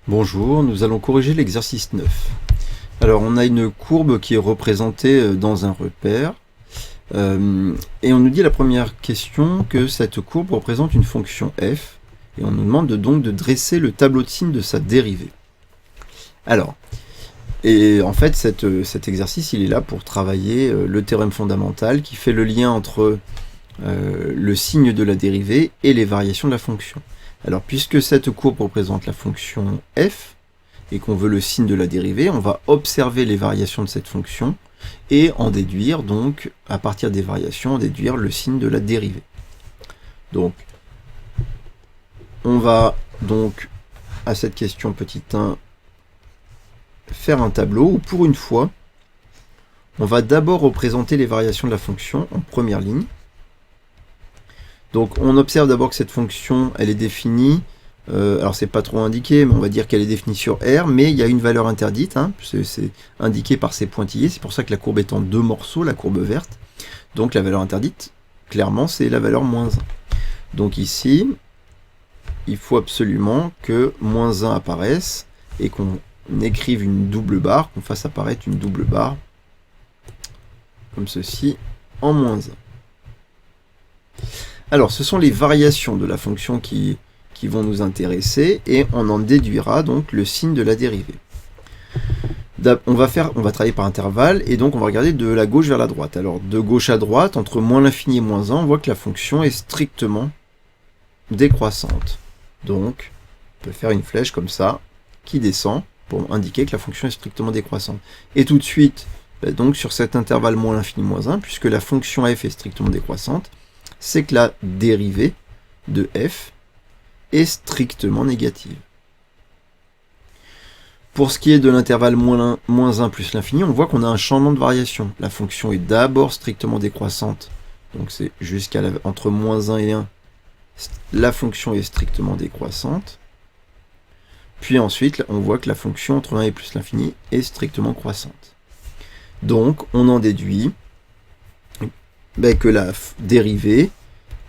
Bonjour, nous allons corriger l'exercice 9. Alors on a une courbe qui est représentée dans un repère et on nous dit la première question que cette courbe représente une fonction f et on nous demande donc de dresser le tableau de signes de sa dérivée. Alors, et en fait cet exercice il est là pour travailler le théorème fondamental qui fait le lien entre le signe de la dérivée et les variations de la fonction. Alors, puisque cette courbe représente la fonction f, et qu'on veut le signe de la dérivée, on va observer les variations de cette fonction, et en déduire, donc, à partir des variations, en déduire le signe de la dérivée. Donc, on va donc, à cette question petit 1, faire un tableau où, pour une fois, on va d'abord représenter les variations de la fonction en première ligne. Donc on observe d'abord que cette fonction, elle est définie, alors c'est pas trop indiqué, mais on va dire qu'elle est définie sur R, mais il y a une valeur interdite, hein, c'est indiqué par ces pointillés, c'est pour ça que la courbe est en deux morceaux, la courbe verte. Donc la valeur interdite, clairement, c'est la valeur -1. Donc ici, il faut absolument que -1 apparaisse, et qu'on écrive une double barre, qu'on fasse apparaître une double barre, comme ceci, en -1. Alors, ce sont les variations de la fonction qui vont nous intéresser, et on en déduira donc le signe de la dérivée. On va travailler par intervalle, et donc on va regarder de la gauche vers la droite. Alors, de gauche à droite, entre moins l'infini et moins 1, on voit que la fonction est strictement décroissante. Donc, on peut faire une flèche comme ça, qui descend, pour indiquer que la fonction est strictement décroissante. Et tout de suite, donc sur cet intervalle moins l'infini moins 1, puisque la fonction f est strictement décroissante, c'est que la dérivée de f est strictement négative. Pour ce qui est de l'intervalle moins 1 plus l'infini, on voit qu'on a un changement de variation. La fonction est d'abord strictement décroissante, donc c'est entre moins 1 et 1, la fonction est strictement décroissante. Puis ensuite, on voit que la fonction entre 1 et plus l'infini est strictement croissante. Donc, on en déduit que la dérivée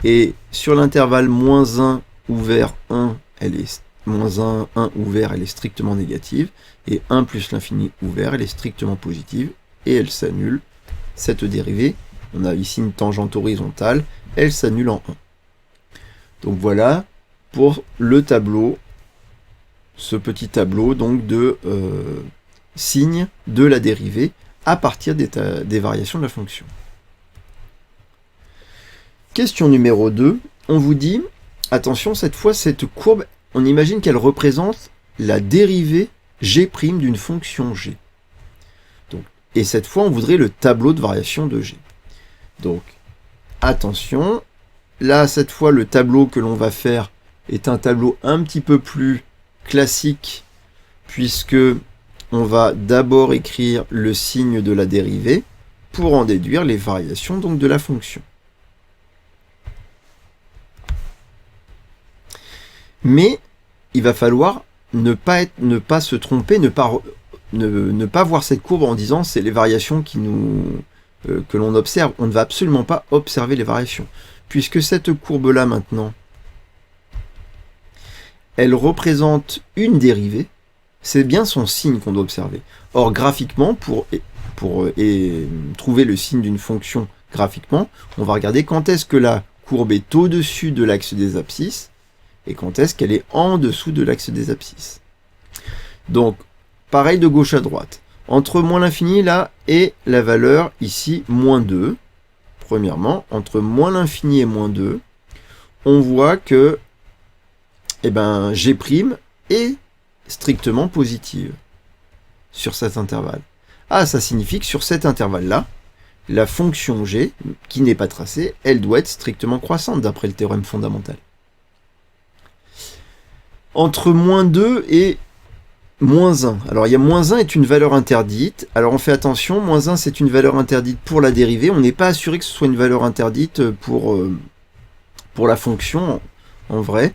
est sur l'intervalle -1 ouvert 1, elle est -1 ouvert, elle est strictement négative, et 1 plus l'infini ouvert, elle est strictement positive, et elle s'annule. Cette dérivée, on a ici une tangente horizontale, elle s'annule en 1. Donc voilà pour le tableau, ce petit tableau donc de signe de la dérivée à partir des variations de la fonction. Question numéro 2, on vous dit, attention, cette fois, cette courbe, on imagine qu'elle représente la dérivée g' d'une fonction g. Donc, et cette fois, on voudrait le tableau de variation de g. Donc, attention, là, cette fois, le tableau que l'on va faire est un tableau un petit peu plus classique, puisque on va d'abord écrire le signe de la dérivée pour en déduire les variations donc de la fonction. Mais il va falloir ne pas se tromper, ne pas voir cette courbe en disant c'est les variations que l'on observe. On ne va absolument pas observer les variations, puisque cette courbe-là maintenant, elle représente une dérivée, c'est bien son signe qu'on doit observer. Or, graphiquement, pour trouver le signe d'une fonction graphiquement, on va regarder quand est-ce que la courbe est au-dessus de l'axe des abscisses, et quand est-ce qu'elle est en dessous de l'axe des abscisses. Donc, pareil de gauche à droite. Entre moins l'infini, là, et la valeur, ici, -2. Premièrement, entre moins l'infini et -2, on voit que g' est strictement positive sur cet intervalle. Ah, ça signifie que sur cet intervalle-là, la fonction g, qui n'est pas tracée, elle doit être strictement croissante, d'après le théorème fondamental. Entre -2 et -1. Alors, il y a -1 est une valeur interdite. Alors, on fait attention, -1 c'est une valeur interdite pour la dérivée. On n'est pas assuré que ce soit une valeur interdite pour la fonction, en vrai.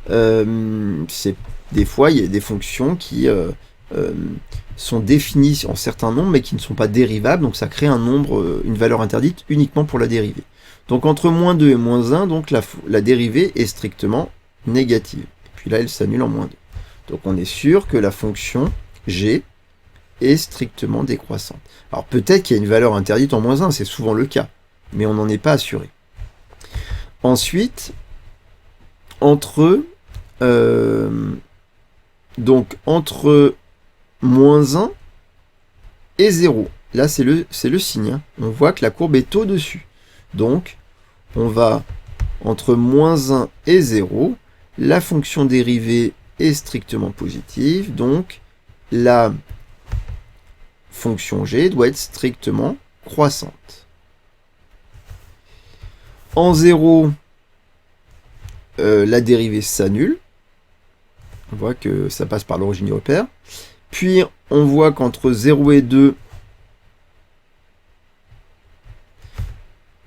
Des fois, il y a des fonctions qui sont définies en certains nombres, mais qui ne sont pas dérivables. Donc, ça crée une valeur interdite uniquement pour la dérivée. Donc, entre -2 et -1, donc la dérivée est strictement négative. Puis là, elle s'annule en -2. Donc on est sûr que la fonction g est strictement décroissante. Alors peut-être qu'il y a une valeur interdite en moins 1, c'est souvent le cas, mais on n'en est pas assuré. Ensuite, entre moins 1 et 0, là c'est le signe, hein. On voit que la courbe est au-dessus. Donc, on va entre moins 1 et 0, la fonction dérivée est strictement positive, donc la fonction g doit être strictement croissante. En 0, la dérivée s'annule. On voit que ça passe par l'origine du repère. Puis, on voit qu'entre 0 et 2,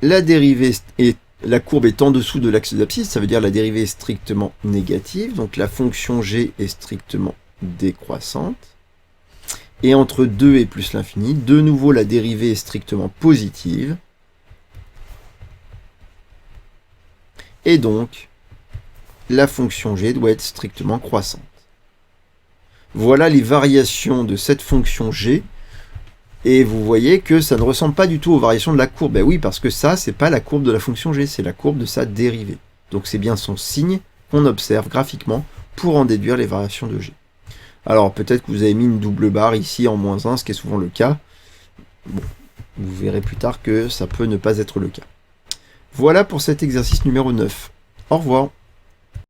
la dérivée est la courbe est en dessous de l'axe d'abscisse, ça veut dire la dérivée est strictement négative, donc la fonction g est strictement décroissante. Et entre 2 et plus l'infini, de nouveau la dérivée est strictement positive. Et donc, la fonction g doit être strictement croissante. Voilà les variations de cette fonction g. Et vous voyez que ça ne ressemble pas du tout aux variations de la courbe. Ben oui, parce que ça, c'est pas la courbe de la fonction g, c'est la courbe de sa dérivée. Donc c'est bien son signe qu'on observe graphiquement pour en déduire les variations de g. Alors peut-être que vous avez mis une double barre ici en moins 1, ce qui est souvent le cas. Bon, vous verrez plus tard que ça peut ne pas être le cas. Voilà pour cet exercice numéro 9. Au revoir.